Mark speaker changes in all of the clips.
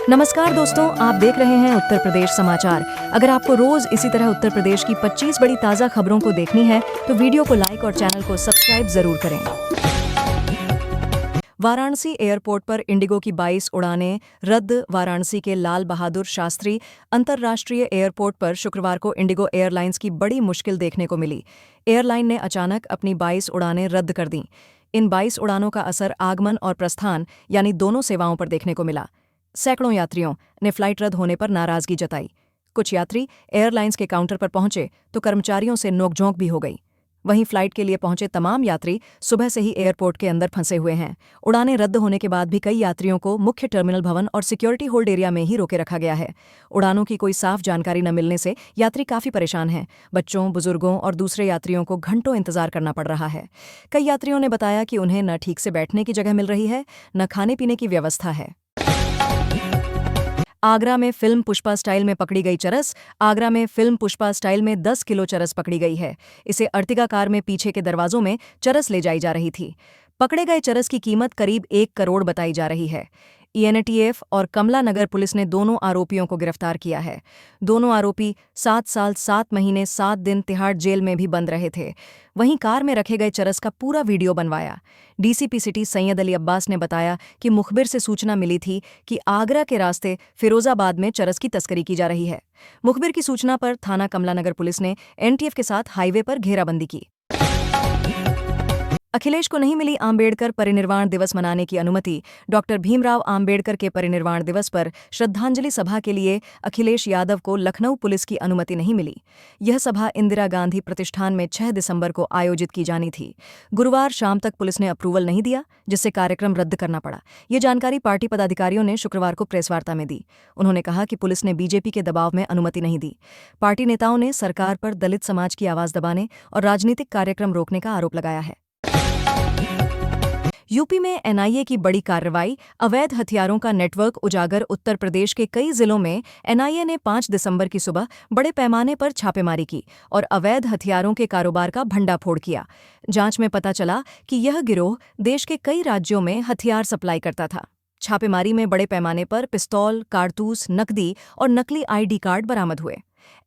Speaker 1: नमस्कार दोस्तों, आप देख रहे हैं उत्तर प्रदेश समाचार। अगर आपको रोज इसी तरह उत्तर प्रदेश की 25 बड़ी ताज़ा खबरों को देखनी है तो वीडियो को लाइक और चैनल को सब्सक्राइब जरूर करें। वाराणसी एयरपोर्ट पर इंडिगो की 22 उड़ानें रद्द। वाराणसी के लाल बहादुर शास्त्री अंतर्राष्ट्रीय एयरपोर्ट पर शुक्रवार को इंडिगो एयरलाइंस की बड़ी मुश्किल देखने को मिली। एयरलाइन ने अचानक अपनी 22 उड़ानें रद्द कर दीं। इन 22 उड़ानों का असर आगमन और प्रस्थान यानी दोनों सेवाओं पर देखने को मिला। सैकड़ों यात्रियों ने फ्लाइट रद्द होने पर नाराजगी जताई। कुछ यात्री एयरलाइंस के काउंटर पर पहुंचे तो कर्मचारियों से नोकझोंक भी हो गई। वहीं फ्लाइट के लिए पहुंचे तमाम यात्री सुबह से ही एयरपोर्ट के अंदर फंसे हुए हैं। उड़ानें रद्द होने के बाद भी कई यात्रियों को मुख्य टर्मिनल भवन और सिक्योरिटी होल्ड एरिया में ही रोके रखा गया है। उड़ानों की कोई साफ जानकारी न मिलने से यात्री काफी परेशान हैं। बच्चों, बुजुर्गों और दूसरे यात्रियों को घंटों इंतजार करना पड़ रहा है। कई यात्रियों ने बताया कि उन्हें न ठीक से बैठने की जगह मिल रही है, न खाने पीने की व्यवस्था है। आगरा में फिल्म पुष्पा स्टाइल में पकड़ी गई चरस। आगरा में फिल्म पुष्पा स्टाइल में 10 किलो चरस पकड़ी गई है। इसे अर्टिगा कार में पीछे के दरवाजों में चरस ले जाई जा रही थी। पकड़े गए चरस की कीमत करीब 1 करोड़ बताई जा रही है। एनटीएफ और कमला नगर पुलिस ने दोनों आरोपियों को गिरफ्तार किया है। दोनों आरोपी 7 साल 7 महीने 7 दिन तिहाड़ जेल में भी बंद रहे थे। वहीं कार में रखे गए चरस का पूरा वीडियो बनवाया। डीसीपी सिटी सैयद अली अब्बास ने बताया कि मुखबिर से सूचना मिली थी कि आगरा के रास्ते फिरोजाबाद में चरस की तस्करी की जा रही है। मुखबिर की सूचना पर थाना कमला नगर पुलिस ने एनटीएफ के साथ हाईवे पर घेराबंदी की। अखिलेश को नहीं मिली आम्बेडकर परिनिर्वाण दिवस मनाने की अनुमति। डॉक्टर भीमराव आम्बेडकर के परिनिर्वाण दिवस पर श्रद्धांजलि सभा के लिए अखिलेश यादव को लखनऊ पुलिस की अनुमति नहीं मिली। यह सभा इंदिरा गांधी प्रतिष्ठान में 6 दिसंबर को आयोजित की जानी थी। गुरुवार शाम तक पुलिस ने अप्रूवल नहीं दिया, जिससे कार्यक्रम रद्द करना पड़ा। ये जानकारी पार्टी पदाधिकारियों ने शुक्रवार को प्रेसवार्ता में दी। उन्होंने कहा कि पुलिस ने बीजेपी के दबाव में अनुमति नहीं दी। पार्टी नेताओं ने सरकार पर दलित समाज की आवाज दबाने और राजनीतिक कार्यक्रम रोकने का आरोप लगाया है। यूपी में एनआईए की बड़ी कार्रवाई। अवैध हथियारों का नेटवर्क उजागर। उत्तर प्रदेश के कई जिलों में एनआईए ने 5 दिसंबर की सुबह बड़े पैमाने पर छापेमारी की और अवैध हथियारों के कारोबार का भंडाफोड़ किया। जांच में पता चला कि यह गिरोह देश के कई राज्यों में हथियार सप्लाई करता था। छापेमारी में बड़े पैमाने पर पिस्तौल, कारतूस, नकदी और नकली आईडी कार्ड बरामद हुए।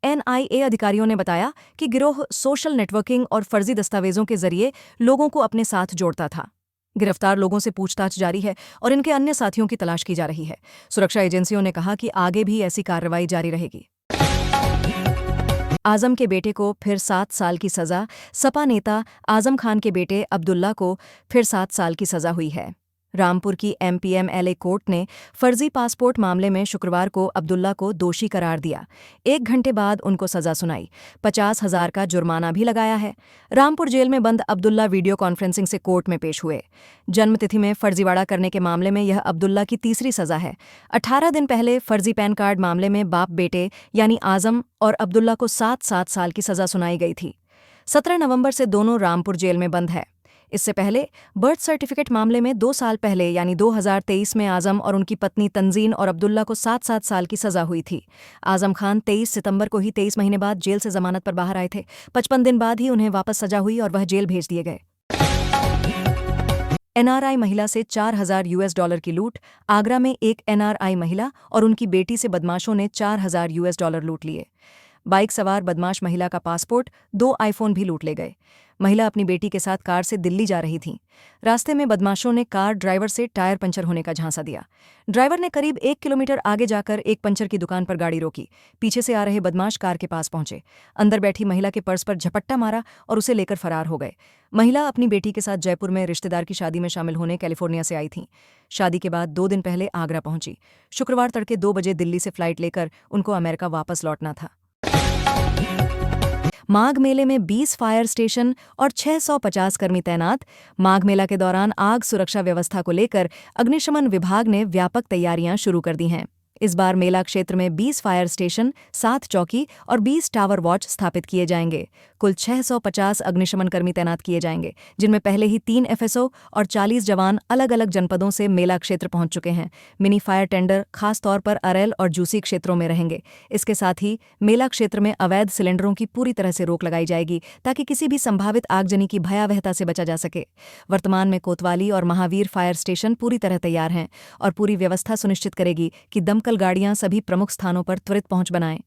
Speaker 1: एनआईए अधिकारियों ने बताया कि गिरोह सोशल नेटवर्किंग और फर्जी दस्तावेजों के जरिए लोगों को अपने साथ जोड़ता था। गिरफ्तार लोगों से पूछताछ जारी है और इनके अन्य साथियों की तलाश की जा रही है। सुरक्षा एजेंसियों ने कहा कि आगे भी ऐसी कार्रवाई जारी रहेगी। आजम के बेटे को फिर 7 साल की सजा। सपा नेता आजम खान के बेटे अब्दुल्ला को फिर 7 साल की सजा हुई है। रामपुर की एमपीएमएलए कोर्ट ने फर्जी पासपोर्ट मामले में शुक्रवार को अब्दुल्ला को दोषी करार दिया। 1 घंटे बाद उनको सजा सुनाई। 50,000 का जुर्माना भी लगाया है। रामपुर जेल में बंद अब्दुल्ला वीडियो कॉन्फ्रेंसिंग से कोर्ट में पेश हुए। जन्मतिथि में फर्जीवाड़ा करने के मामले में यह अब्दुल्ला की तीसरी सजा है। 18 दिन पहले फर्जी पैन कार्ड मामले में बाप बेटे यानी आजम और अब्दुल्ला को 7-7 साल की सजा सुनाई गई थी। 17 नवंबर से दोनों रामपुर जेल में बंद है। इससे पहले बर्थ सर्टिफिकेट मामले में 2 साल पहले यानी 2023 में आजम और उनकी पत्नी तंजीन और अब्दुल्ला को 7-7 साल की सजा हुई थी। आजम खान 23 सितंबर को ही 23 महीने बाद जेल से जमानत पर बाहर आए थे। 55 दिन बाद ही उन्हें वापस सजा हुई और वह जेल भेज दिए गए। एनआरआई महिला से $4,000 की लूट। आगरा में एक एनआरआई महिला और उनकी बेटी से बदमाशों ने $4,000 लूट लिए। बाइक सवार बदमाश महिला का पासपोर्ट, 2 आईफोन भी लूट ले गए। महिला अपनी बेटी के साथ कार से दिल्ली जा रही थी। रास्ते में बदमाशों ने कार ड्राइवर से टायर पंचर होने का झांसा दिया। ड्राइवर ने करीब 1 किलोमीटर आगे जाकर एक पंचर की दुकान पर गाड़ी रोकी। पीछे से आ रहे बदमाश कार के पास पहुंचे। अंदर बैठी महिला के पर्स पर झपट्टा मारा और उसे लेकर फरार हो गए। महिला अपनी बेटी के साथ जयपुर में रिश्तेदार की शादी में शामिल होने कैलिफोर्निया से आई थी। शादी के बाद 2 दिन पहले आगरा पहुंची। शुक्रवार तड़के 2 बजे दिल्ली से फ्लाइट लेकर उनको अमेरिका वापस लौटना था। माघ मेले में 20 फायर स्टेशन और 650 कर्मी तैनात। माघ मेला के दौरान आग सुरक्षा व्यवस्था को लेकर अग्निशमन विभाग ने व्यापक तैयारियां शुरू कर दी हैं। इस बार मेला क्षेत्र में 20 फायर स्टेशन, 7 चौकी और 20 टावर वॉच स्थापित किए जाएंगे। कुल 650 अग्निशमन कर्मी तैनात किए जाएंगे, जिनमें पहले ही 3 एफएसओ और 40 जवान अलग अलग जनपदों से मेला क्षेत्र पहुंच चुके हैं। मिनी फायर टेंडर खास तौर पर अरैल और जूसी क्षेत्रों में रहेंगे। इसके साथ ही मेला क्षेत्र में अवैध सिलेंडरों की पूरी तरह से रोक लगाई जाएगी, ताकि किसी भी संभावित आगजनी की भयावहता से बचा जा सके। वर्तमान में कोतवाली और महावीर फायर स्टेशन पूरी तरह तैयार हैं और पूरी व्यवस्था सुनिश्चित करेगी कि दमकल लोकल गाड़ियां सभी प्रमुख स्थानों पर त्वरित पहुंच बनाएं।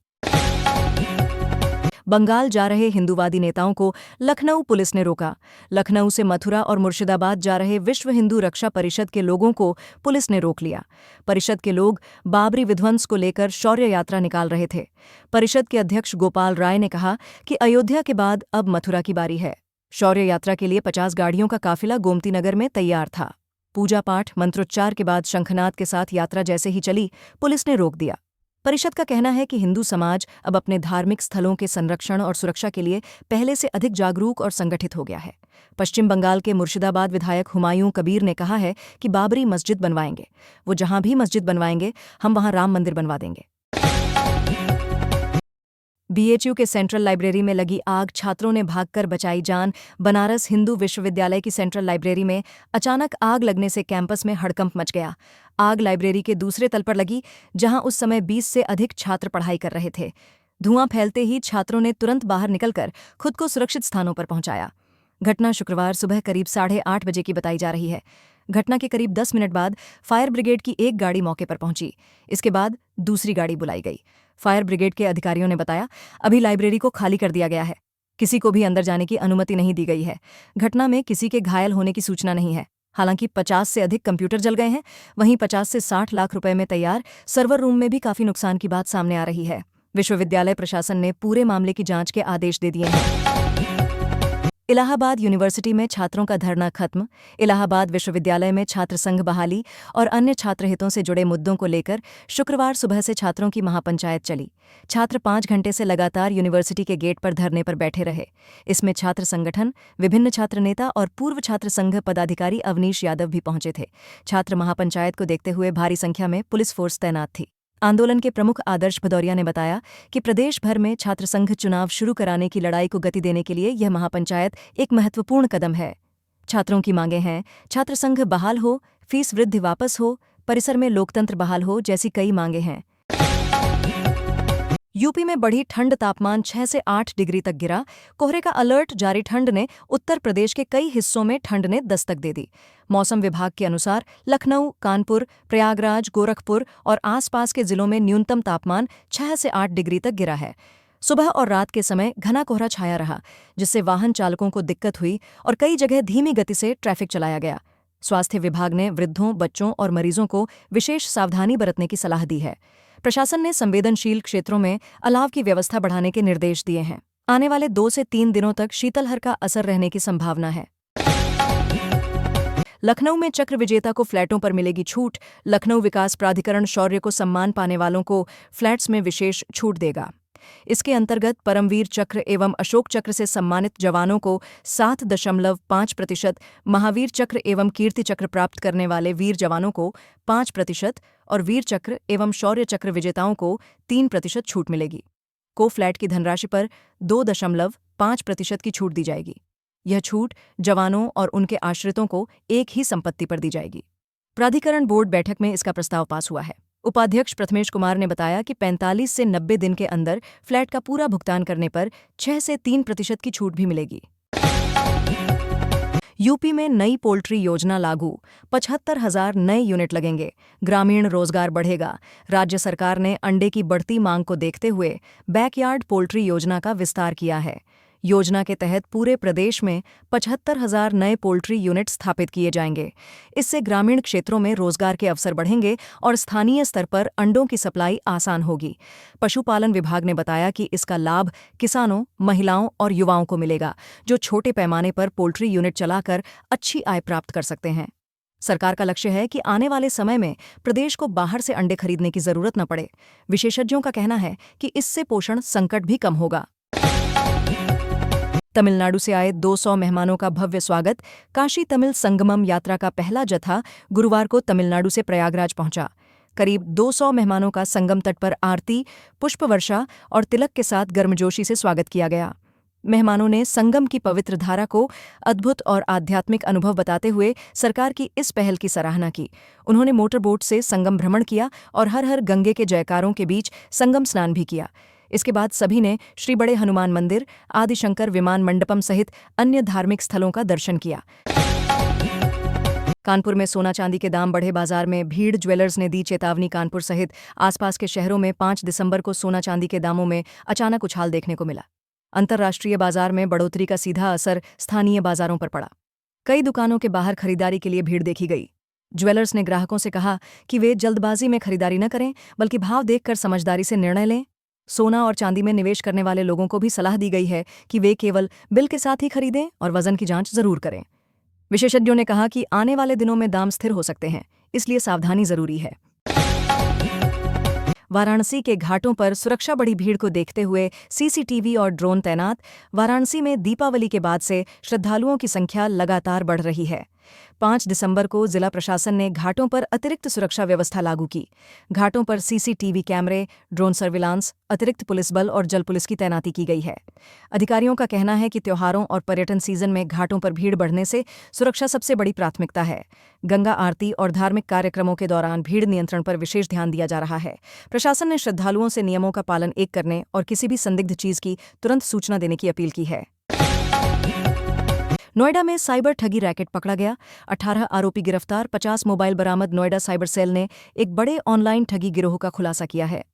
Speaker 1: बंगाल जा रहे हिंदूवादी नेताओं को लखनऊ पुलिस ने रोका। लखनऊ से मथुरा और मुर्शिदाबाद जा रहे विश्व हिंदू रक्षा परिषद के लोगों को पुलिस ने रोक लिया। परिषद के लोग बाबरी विध्वंस को लेकर शौर्य यात्रा निकाल रहे थे। परिषद के अध्यक्ष गोपाल राय ने कहा कि अयोध्या के बाद अब मथुरा की बारी है। शौर्य यात्रा के लिए 50 गाड़ियों का काफिला गोमती नगर में तैयार था। पूजा पाठ मंत्रोच्चार के बाद शंखनाद के साथ यात्रा जैसे ही चली, पुलिस ने रोक दिया। परिषद का कहना है कि हिंदू समाज अब अपने धार्मिक स्थलों के संरक्षण और सुरक्षा के लिए पहले से अधिक जागरूक और संगठित हो गया है। पश्चिम बंगाल के मुर्शिदाबाद विधायक हुमायूं कबीर ने कहा है कि बाबरी मस्जिद बनवाएंगे, वो जहां भी मस्जिद बनवाएंगे हम वहां राम मंदिर बनवा देंगे। बीएचयू के सेंट्रल लाइब्रेरी में लगी आग, छात्रों ने भागकर बचाई जान। बनारस हिंदू विश्वविद्यालय की सेंट्रल लाइब्रेरी में अचानक आग लगने से कैंपस में हड़कंप मच गया। आग लाइब्रेरी के दूसरे तल पर लगी, जहां उस समय 20 से अधिक छात्र पढ़ाई कर रहे थे। धुआं फैलते ही छात्रों ने तुरंत बाहर निकलकर खुद को सुरक्षित स्थानों पर पहुंचाया। घटना शुक्रवार सुबह करीब 8:30 बजे की बताई जा रही है। घटना के करीब 10 मिनट बाद फायर ब्रिगेड की एक गाड़ी मौके पर पहुंची। इसके बाद दूसरी गाड़ी बुलाई गई। फायर ब्रिगेड के अधिकारियों ने बताया, अभी लाइब्रेरी को खाली कर दिया गया है, किसी को भी अंदर जाने की अनुमति नहीं दी गई है। घटना में किसी के घायल होने की सूचना नहीं है। हालांकि 50 से अधिक कंप्यूटर जल गए हैं। वहीं 50 से 60 लाख रुपए में तैयार सर्वर रूम में भी काफी नुकसान की बात सामने आ रही है। विश्वविद्यालय प्रशासन ने पूरे मामले की जांच के आदेश दे दिए हैं। इलाहाबाद यूनिवर्सिटी में छात्रों का धरना खत्म। इलाहाबाद विश्वविद्यालय में छात्र संघ बहाली और अन्य छात्र हितों से जुड़े मुद्दों को लेकर शुक्रवार सुबह से छात्रों की महापंचायत चली। छात्र 5 घंटे से लगातार यूनिवर्सिटी के गेट पर धरने पर बैठे रहे। इसमें छात्र संगठन, विभिन्न छात्र नेता और पूर्व छात्र संघ पदाधिकारी अवनीश यादव भी पहुंचे थे। छात्र महापंचायत को देखते हुए भारी संख्या में पुलिस फोर्स तैनात थी। आंदोलन के प्रमुख आदर्श भदौरिया ने बताया कि प्रदेश भर में छात्र संघ चुनाव शुरू कराने की लड़ाई को गति देने के लिए यह महापंचायत एक महत्वपूर्ण कदम है। छात्रों की मांगें हैं, छात्र संघ बहाल हो, फीस वृद्धि वापस हो, परिसर में लोकतंत्र बहाल हो जैसी कई मांगें हैं। यूपी में बढ़ी ठंड, तापमान 6 से 8 डिग्री तक गिरा। कोहरे का अलर्ट जारी ठंड ने उत्तर प्रदेश के कई हिस्सों में ठंड ने दस्तक दे दी। मौसम विभाग के अनुसार लखनऊ, कानपुर, प्रयागराज, गोरखपुर और आसपास के जिलों में न्यूनतम तापमान 6 से 8 डिग्री तक गिरा है। सुबह और रात के समय घना कोहरा छाया रहा, जिससे वाहन चालकों को दिक्कत हुई और कई जगह धीमी गति से ट्रैफिक चलाया गया। स्वास्थ्य विभाग ने वृद्धों, बच्चों और मरीजों को विशेष सावधानी बरतने की सलाह दी है। प्रशासन ने संवेदनशील क्षेत्रों में अलाव की व्यवस्था बढ़ाने के निर्देश दिए हैं। आने वाले 2 से 3 दिनों तक शीतलहर का असर रहने की संभावना है। लखनऊ में चक्र विजेता को फ्लैटों पर मिलेगी छूट। लखनऊ विकास प्राधिकरण शौर्य को सम्मान पाने वालों को फ्लैट्स में विशेष छूट देगा। इसके अंतर्गत परमवीर चक्र एवं अशोक चक्र से सम्मानित जवानों को 7.5%, महावीर चक्र एवं कीर्ति चक्र प्राप्त करने वाले वीर जवानों को 5% और वीर चक्र एवं शौर्य चक्र विजेताओं को 3% छूट मिलेगी। को फ्लैट की धनराशि पर 2.5% की छूट दी जाएगी। यह छूट जवानों और उनके आश्रितों को एक ही संपत्ति पर दी जाएगी। प्राधिकरण बोर्ड बैठक में इसका प्रस्ताव पास हुआ है। उपाध्यक्ष प्रथमेश कुमार ने बताया कि 45 से 90 दिन के अंदर फ्लैट का पूरा भुगतान करने पर 6 से 3% की छूट भी मिलेगी। यूपी में नई पोल्ट्री योजना लागू, 75,000 नए यूनिट लगेंगे, ग्रामीण रोजगार बढ़ेगा। राज्य सरकार ने अंडे की बढ़ती मांग को देखते हुए बैकयार्ड पोल्ट्री योजना का विस्तार किया है। योजना के तहत पूरे प्रदेश में 75,000 नए पोल्ट्री यूनिट स्थापित किए जाएंगे। इससे ग्रामीण क्षेत्रों में रोजगार के अवसर बढ़ेंगे और स्थानीय स्तर पर अंडों की सप्लाई आसान होगी। पशुपालन विभाग ने बताया कि इसका लाभ किसानों, महिलाओं और युवाओं को मिलेगा, जो छोटे पैमाने पर पोल्ट्री यूनिट चलाकर अच्छी आय प्राप्त कर सकते हैं। सरकार का लक्ष्य है कि आने वाले समय में प्रदेश को बाहर से अंडे खरीदने की जरूरत न पड़े। विशेषज्ञों का कहना है कि इससे पोषण संकट भी कम होगा। तमिलनाडु से आए 200 मेहमानों का भव्य स्वागत। काशी तमिल संगमम यात्रा का पहला जत्था गुरुवार को तमिलनाडु से प्रयागराज पहुंचा। करीब 200 मेहमानों का संगम तट पर आरती, पुष्पवर्षा और तिलक के साथ गर्मजोशी से स्वागत किया गया। मेहमानों ने संगम की पवित्र धारा को अद्भुत और आध्यात्मिक अनुभव बताते हुए सरकार की इस पहल की सराहना की। उन्होंने मोटरबोट से संगम भ्रमण किया और हर हर गंगे के जयकारों के बीच संगम स्नान भी किया। इसके बाद सभी ने श्री बड़े हनुमान मंदिर, आदिशंकर विमान मंडपम सहित अन्य धार्मिक स्थलों का दर्शन किया। कानपुर में सोना चांदी के दाम बढ़े, बाजार में भीड़, ज्वेलर्स ने दी चेतावनी। कानपुर सहित आसपास के शहरों में 5 दिसंबर को सोना चांदी के दामों में अचानक उछाल देखने को मिला। अंतर्राष्ट्रीय बाजार में बढ़ोतरी का सीधा असर स्थानीय बाजारों पर पड़ा। कई दुकानों के बाहर खरीदारी के लिए भीड़ देखी गई। ज्वेलर्स ने ग्राहकों से कहा कि वे जल्दबाजी में खरीदारी न करें, बल्कि भाव देखकर समझदारी से निर्णय लें। सोना और चांदी में निवेश करने वाले लोगों को भी सलाह दी गई है कि वे केवल बिल के साथ ही खरीदें और वजन की जांच जरूर करें। विशेषज्ञों ने कहा कि आने वाले दिनों में दाम स्थिर हो सकते हैं, इसलिए सावधानी जरूरी है। वाराणसी के घाटों पर सुरक्षा, बड़ी भीड़ को देखते हुए सीसीटीवी और ड्रोन तैनात। वाराणसी में दीपावली के बाद से श्रद्धालुओं की संख्या लगातार बढ़ रही है। 5 दिसंबर को जिला प्रशासन ने घाटों पर अतिरिक्त सुरक्षा व्यवस्था लागू की। घाटों पर सीसीटीवी कैमरे, ड्रोन सर्विलांस, अतिरिक्त पुलिस बल और जल पुलिस की तैनाती की गई है। अधिकारियों का कहना है कि त्योहारों और पर्यटन सीजन में घाटों पर भीड़ बढ़ने से सुरक्षा सबसे बड़ी प्राथमिकता है। गंगा आरती और धार्मिक कार्यक्रमों के दौरान भीड़ नियंत्रण पर विशेष ध्यान दिया जा रहा है। प्रशासन ने श्रद्धालुओं से नियमों का पालन करने और किसी भी संदिग्ध चीज की तुरंत सूचना देने की अपील की है। नोएडा में साइबर ठगी रैकेट पकड़ा गया, 18 आरोपी गिरफ्तार, 50 मोबाइल बरामद। नोएडा साइबर सेल ने एक बड़े ऑनलाइन ठगी गिरोह का खुलासा किया है।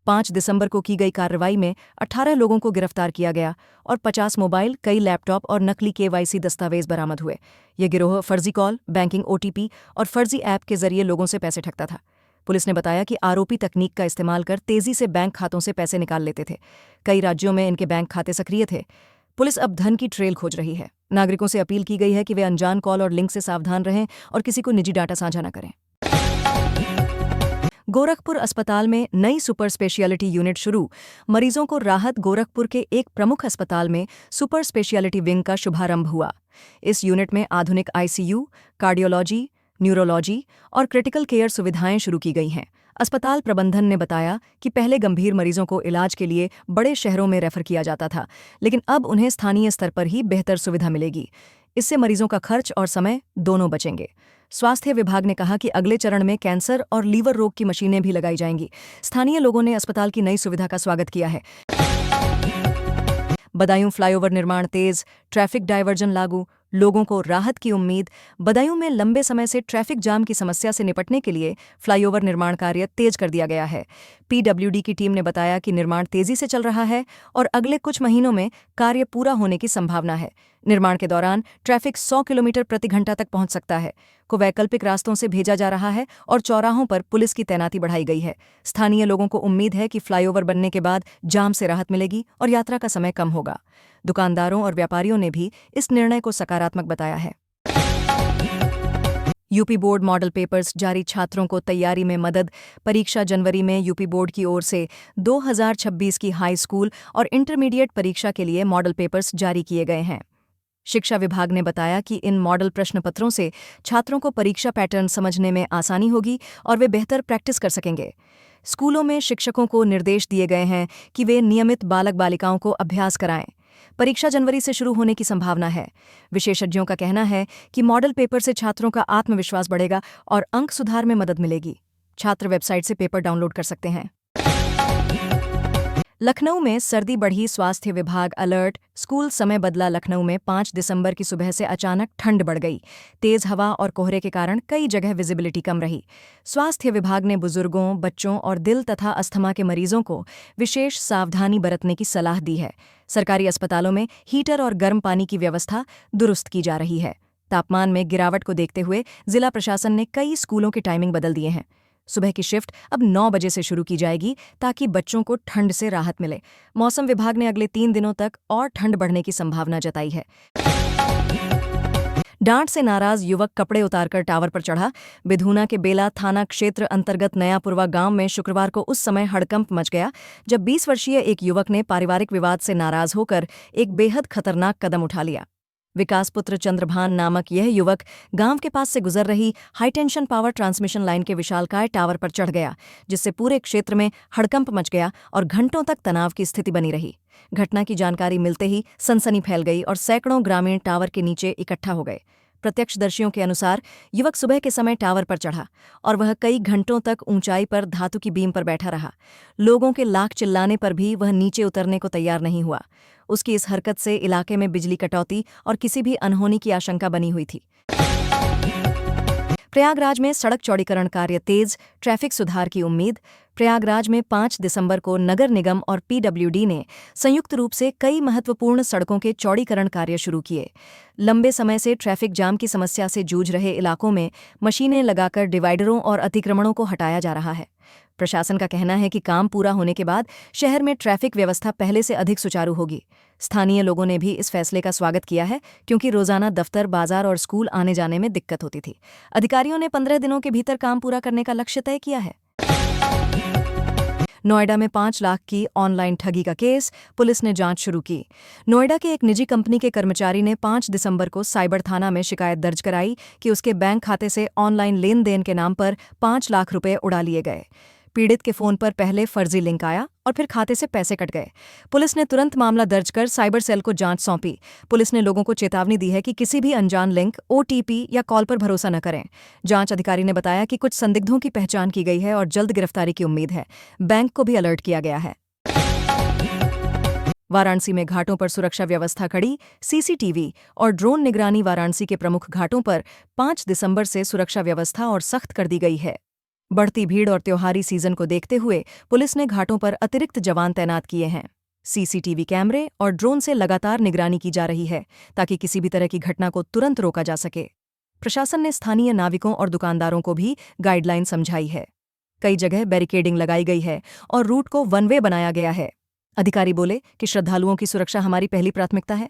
Speaker 1: 5 दिसंबर को की गई कार्रवाई में 18 लोगों को गिरफ्तार किया गया और 50 मोबाइल, कई लैपटॉप और नकली केवाईसी दस्तावेज बरामद हुए। यह गिरोह फर्जी कॉल, बैंकिंग ओटीपी और फर्जी ऐप के जरिए लोगों से पैसे ठगता था। पुलिस ने बताया कि आरोपी तकनीक का इस्तेमाल कर तेजी से बैंक खातों से पैसे निकाल लेते थे। कई राज्यों में इनके बैंक खाते सक्रिय थे। पुलिस अब धन की ट्रेल खोज रही है। नागरिकों से अपील की गई है कि वे अनजान कॉल और लिंक से सावधान रहें और किसी को निजी डाटा साझा न करें। गोरखपुर अस्पताल में नई सुपर स्पेशियलिटी यूनिट शुरू, मरीजों को राहत। गोरखपुर के एक प्रमुख अस्पताल में सुपर स्पेशियलिटी विंग का शुभारंभ हुआ। इस यूनिट में आधुनिक आईसीयू, कार्डियोलॉजी, न्यूरोलॉजी और क्रिटिकल केयर सुविधाएं शुरू की गई हैं। अस्पताल प्रबंधन ने बताया कि पहले गंभीर मरीजों को इलाज के लिए बड़े शहरों में रेफर किया जाता था, लेकिन अब उन्हें स्थानीय स्तर पर ही बेहतर सुविधा मिलेगी। इससे मरीजों का खर्च और समय दोनों बचेंगे। स्वास्थ्य विभाग ने कहा कि अगले चरण में कैंसर और लीवर रोग की मशीनें भी लगाई जाएंगी। स्थानीय लोगों ने अस्पताल की नई सुविधा का स्वागत किया है। बदायूं फ्लाईओवर निर्माण तेज, ट्रैफिक डायवर्जन लागू, लोगों को राहत की उम्मीद। बदायूं में लंबे समय से ट्रैफिक जाम की समस्या से निपटने के लिए फ्लाईओवर निर्माण कार्य तेज कर दिया गया है। पीडब्ल्यूडी की टीम ने बताया कि निर्माण तेजी से चल रहा है और अगले कुछ महीनों में कार्य पूरा होने की संभावना है। निर्माण के दौरान ट्रैफिक 100 किलोमीटर प्रति घंटा तक पहुंच सकता है को वैकल्पिक रास्तों से भेजा जा रहा है और चौराहों पर पुलिस की तैनाती बढ़ाई गई है। स्थानीय लोगों को उम्मीद है कि फ्लाईओवर बनने के बाद जाम से राहत मिलेगी और यात्रा का समय कम होगा। दुकानदारों और व्यापारियों ने भी इस निर्णय को सकारात्मक बताया है। यूपी बोर्ड मॉडल पेपर्स जारी, छात्रों को तैयारी में मदद। परीक्षा जनवरी में यूपी बोर्ड की ओर से 2026 की हाई स्कूल और इंटरमीडिएट परीक्षा के लिए मॉडल पेपर्स जारी किए गए हैं। शिक्षा विभाग ने बताया कि इन मॉडल प्रश्नपत्रों से छात्रों को परीक्षा पैटर्न समझने में आसानी होगी और वे बेहतर प्रैक्टिस कर सकेंगे। स्कूलों में शिक्षकों को निर्देश दिए गए हैं कि वे नियमित बालक बालिकाओं को अभ्यास कराएं। परीक्षा जनवरी से शुरू होने की संभावना है। विशेषज्ञों का कहना है कि मॉडल पेपर से छात्रों का आत्मविश्वास बढ़ेगा और अंक सुधार में मदद मिलेगी। छात्र वेबसाइट से पेपर डाउनलोड कर सकते हैं। लखनऊ में सर्दी बढ़ी, स्वास्थ्य विभाग अलर्ट। स्कूल समय बदला। लखनऊ में 5 दिसंबर की सुबह से अचानक ठंड बढ़ गई। तेज हवा और कोहरे के कारण कई जगह विजिबिलिटी कम रही। स्वास्थ्य विभाग ने बुजुर्गों, बच्चों और दिल तथा अस्थमा के मरीजों को विशेष सावधानी बरतने की सलाह दी है। सरकारी अस्पतालों में हीटर और गर्म पानी की व्यवस्था दुरुस्त की जा रही है। तापमान में गिरावट को देखते हुए जिला प्रशासन ने कई स्कूलों की टाइमिंग बदल दिए हैं। सुबह की शिफ्ट अब 9 बजे से शुरू की जाएगी ताकि बच्चों को ठंड से राहत मिले। मौसम विभाग ने अगले 3 दिनों तक और ठंड बढ़ने की संभावना जताई है। डांट से नाराज युवक कपड़े उतारकर टावर पर चढ़ा। बिधूना के बेला थाना क्षेत्र अंतर्गत नयापुरवा गांव में शुक्रवार को उस समय हड़कंप मच गया जब 20 वर्षीय एक युवक ने पारिवारिक विवाद से नाराज होकर एक बेहद खतरनाक कदम उठा लिया। विकासपुत्र चंद्रभान नामक यह युवक गांव के पास से गुजर रही हाईटेंशन पावर ट्रांसमिशन लाइन के विशालकाय टावर पर चढ़ गया, जिससे पूरे क्षेत्र में हड़कंप मच गया और घंटों तक तनाव की स्थिति बनी रही। घटना की जानकारी मिलते ही सनसनी फैल गई और सैकड़ों ग्रामीण टावर के नीचे इकट्ठा हो गए। प्रत्यक्षदर्शियों के अनुसार युवक सुबह के समय टावर पर चढ़ा और वह कई घंटों तक ऊंचाई पर धातु की बीम पर बैठा रहा। लोगों के लाख चिल्लाने पर भी वह नीचे उतरने को तैयार नहीं हुआ। उसकी इस हरकत से इलाके में बिजली कटौती और किसी भी अनहोनी की आशंका बनी हुई थी। प्रयागराज में सड़क चौड़ीकरण कार्य तेज, ट्रैफिक सुधार की उम्मीद। प्रयागराज में 5 दिसंबर को नगर निगम और पीडब्ल्यूडी ने संयुक्त रूप से कई महत्वपूर्ण सड़कों के चौड़ीकरण कार्य शुरू किए। लंबे समय से ट्रैफिक जाम की समस्या से जूझ रहे इलाकों में मशीनें लगाकर डिवाइडरों और अतिक्रमणों को हटाया जा रहा है। प्रशासन का कहना है कि काम पूरा होने के बाद शहर में ट्रैफिक व्यवस्था पहले से अधिक सुचारू होगी। स्थानीय लोगों ने भी इस फैसले का स्वागत किया है, क्योंकि रोजाना दफ्तर, बाजार और स्कूल आने जाने में दिक्कत होती थी। अधिकारियों ने 15 दिनों के भीतर काम पूरा करने का लक्ष्य तय किया है। नोएडा में 5 लाख की ऑनलाइन ठगी का केस, पुलिस ने जांच शुरू की। नोएडा के एक निजी कंपनी के कर्मचारी ने 5 दिसंबर को साइबर थाना में शिकायत दर्ज कराई कि उसके बैंक खाते से ऑनलाइन लेन देन के नाम पर 5 लाख रुपए उड़ा लिए गए। पीड़ित के फोन पर पहले फर्जी लिंक आया और फिर खाते से पैसे कट गए। पुलिस ने तुरंत मामला दर्ज कर साइबर सेल को जांच सौंपी। पुलिस ने लोगों को चेतावनी दी है कि किसी भी अनजान लिंक, ओटीपी या कॉल पर भरोसा न करें। जांच अधिकारी ने बताया कि कुछ संदिग्धों की पहचान की गई है और जल्द गिरफ्तारी की उम्मीद है। बैंक को भी अलर्ट किया गया है। वाराणसी में घाटों पर सुरक्षा व्यवस्था कड़ी, सीसीटीवी और ड्रोन निगरानी। वाराणसी के प्रमुख घाटों पर 5 दिसंबर से सुरक्षा व्यवस्था और सख्त कर दी गई है। बढ़ती भीड़ और त्योहारी सीजन को देखते हुए पुलिस ने घाटों पर अतिरिक्त जवान तैनात किए हैं। सीसीटीवी कैमरे और ड्रोन से लगातार निगरानी की जा रही है, ताकि किसी भी तरह की घटना को तुरंत रोका जा सके। प्रशासन ने स्थानीय नाविकों और दुकानदारों को भी गाइडलाइन समझाई है। कई जगह बैरिकेडिंग लगाई गई है और रूट को वन वे बनाया गया है। अधिकारी बोले कि श्रद्धालुओं की सुरक्षा हमारी पहली प्राथमिकता है।